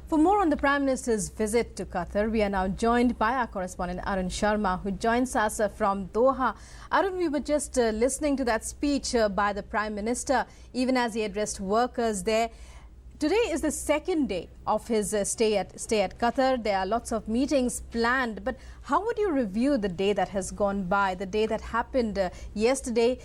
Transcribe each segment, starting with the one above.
For more on the Prime Minister's visit to Qatar, we are now joined by our correspondent Arun Sharma, who joins us from Doha. Arun, we were just listening to that speech by the Prime Minister, even as he addressed workers there. Today is the second day of his stay at Qatar. There are lots of meetings planned. But how would you review the day that has gone by, the day that happened yesterday?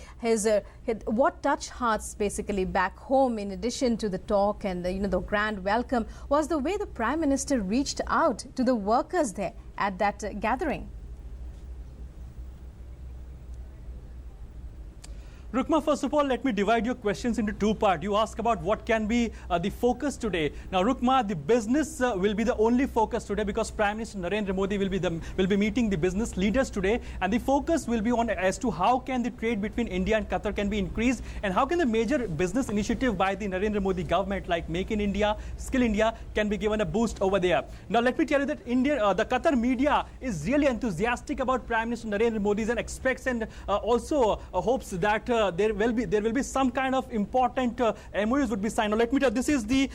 What touched hearts basically back home, in addition to the talk and the grand welcome, was the way the Prime Minister reached out to the workers there at that gathering. Rukma, first of all, let me divide your questions into two parts. You ask about what can be the focus today. Now, Rukma, the business will be the only focus today because Prime Minister Narendra Modi will be meeting the business leaders today, and the focus will be on as to how can the trade between India and Qatar can be increased, and how can the major business initiative by the Narendra Modi government like Make in India, Skill India can be given a boost over there. Now, let me tell you that the Qatar media is really enthusiastic about Prime Minister Narendra Modi and expects and also hopes that there will be some kind of important MOUs would be signed. Now, let me tell you, this is the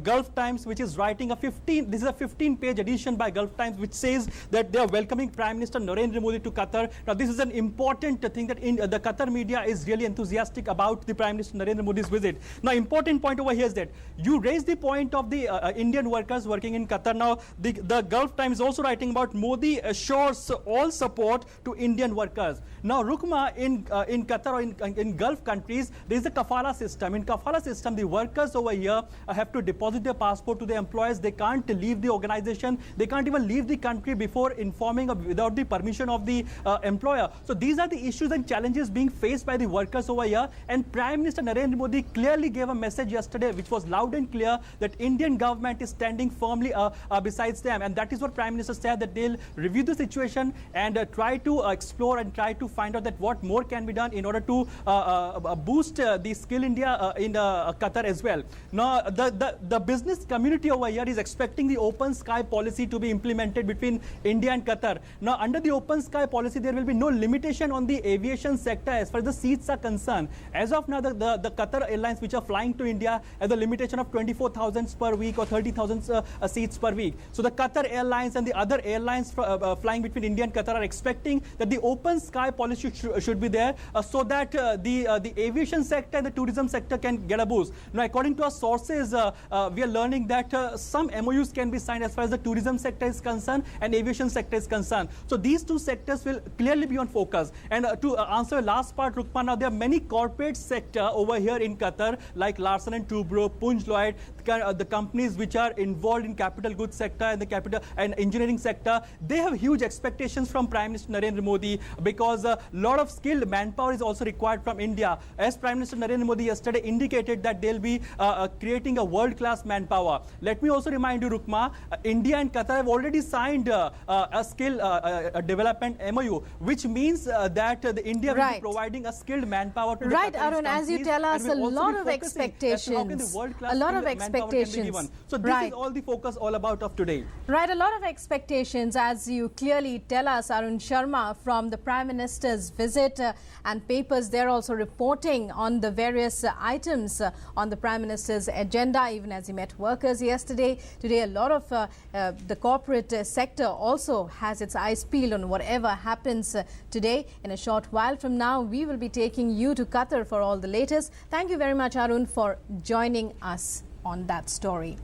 Gulf Times, which is writing a 15-page edition by Gulf Times, which says that they are welcoming Prime Minister Narendra Modi to Qatar. Now, this is an important thing that the Qatar media is really enthusiastic about the Prime Minister Narendra Modi's visit. Now, important point over here is that you raised the point of the Indian workers working in Qatar. Now, the Gulf Times is also writing about Modi assures all support to Indian workers. Now, Rukma, in Qatar or in Gulf countries, there is a kafala system. In kafala system, the workers over here have to deposit their passport to the employers. They can't leave the organization. They can't even leave the country before informing without the permission of the employer. So these are the issues and challenges being faced by the workers over here. And Prime Minister Narendra Modi clearly gave a message yesterday, which was loud and clear, that Indian government is standing firmly besides them. And that is what Prime Minister said, that they'll review the situation and try to explore and try to find out that what more can be done in order to boost the Skill India in Qatar as well. Now, the business community over here is expecting the open sky policy to be implemented between India and Qatar. Now, under the open sky policy, there will be no limitation on the aviation sector as far as the seats are concerned. As of now, the Qatar Airlines, which are flying to India, has a limitation of 24,000 per week or 30,000 seats per week. So the Qatar Airlines and the other airlines flying between India and Qatar are expecting that the open sky policy should be there so that the aviation sector and the tourism sector can get a boost. Now, according to our sources, we are learning that some MOUs can be signed as far as the tourism sector is concerned and aviation sector is concerned. So these two sectors will clearly be on focus. And to answer the last part, Rukman, now there are many corporate sector over here in Qatar, like Larsen & Toubro, Punj Lloyd, the companies which are involved in capital goods sector and the capital and engineering sector. They have huge expectations from Prime Minister Narendra Modi because a lot of skilled manpower is also required from India. As Prime Minister Narendra Modi yesterday indicated that they'll be creating a world-class manpower. Let me also remind you, Rukma, India and Qatar have already signed a skill development MOU, which means that the India will be providing a skilled manpower to the Right, Arun, as you tell us, a lot of expectations. A lot of expectations. So this is all the focus all about of today. Right, a lot of expectations, as you clearly tell us, Arun Sharma, from the Prime Minister's visit and papers. They're also reporting on the various items on the Prime Minister's agenda, even as he met workers yesterday. Today, a lot of the corporate sector also has its eyes peeled on whatever happens today. In a short while from now, we will be taking you to Qatar for all the latest. Thank you very much, Arun, for joining us on that story.